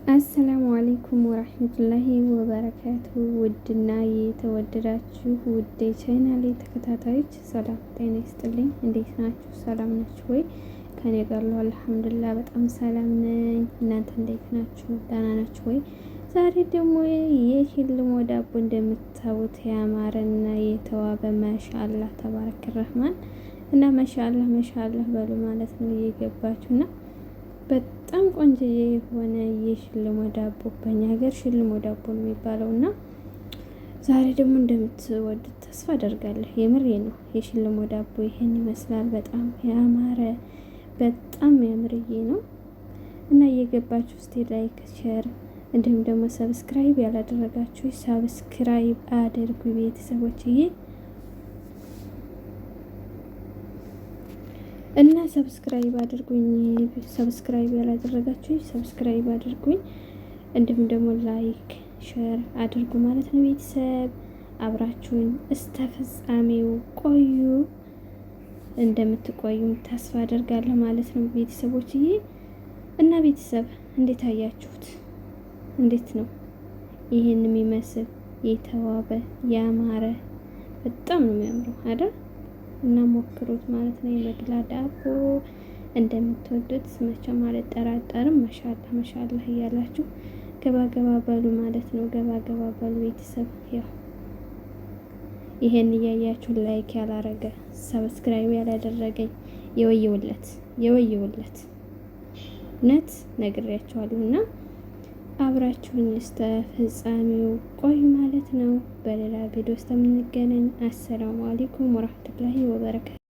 አሰላሙ አለይኩም ወራህመቱላሂ ወበረካቱ። ውድና የተወደዳችሁ ውድ ቻናሌ ተከታታዮች ሰላም ጤና ይስጥልኝ። እንዴት ናችሁ? ሰላም ናችሁ ወይ? ከኔ ጋር ነው አልሐምዱሊላህ በጣም ሰላም ነኝ። እናንተ እንዴት ናችሁ? ደህና ናችሁ ወይ? ዛሬ ደግሞ የሽልሞ ዳቦ እንደምታዩት ያማረና የተዋበ ማሻአላህ ተባረከ ረህማን እና ማሻአላህ በሉ ማለት ነው እየገባችሁና በጣም ቆንጆዬ የሆነ የሽልሞ ዳቦ በእኛ ሀገር ሽልሞ ዳቦ ነው የሚባለው እና ዛሬ ደግሞ እንደምትወዱት ተስፋ አደርጋለሁ። የምሬ ነው። የሽልሞ ዳቦ ይሄን ይመስላል። በጣም ያማረ በጣም ያምርዬ ነው እና እየገባችሁ እስቲ ላይክ፣ ሼር እንዲሁም ደግሞ ሰብስክራይብ ያላደረጋችሁ ሰብስክራይብ አድርጉ ቤተሰቦችዬ እና ሰብስክራይብ አድርጉኝ። ሰብስክራይብ ያላደረጋችሁ ሰብስክራይብ አድርጉኝ። እንዲሁም ደግሞ ላይክ ሼር አድርጉ ማለት ነው። ቤተሰብ አብራችሁኝ እስከ ፍጻሜው ቆዩ። እንደምትቆዩም ተስፋ አደርጋለሁ ማለት ነው ቤተሰቦችዬ። እና ቤተሰብ እንዴት አያችሁት? እንዴት ነው? ይሄን የሚመስል የተዋበ ያማረ በጣም ነው የሚያምረው አይደል? እና ሞክሩት ማለት ነው። የመግላ ዳቦ እንደምትወዱት መቼም አልጠራጠርም። ማሻአላህ እያላችሁ ገባ በሉ ማለት ነው። ገባ በሉ ቤተሰብ። ያው ይሄን እያያችሁ ላይክ ያላረገ ሰብስክራይብ ያላደረገኝ የወየውለት እውነት ነግሬያችኋለሁና አብራችሁኝ እስከ ፍጻሜው ቆዩ ማለት ነው። በሌላ ቪዲዮ እስከምንገናኝ አሰላሙ አለይኩም ወራህመቱላሂ ወበረካቱ።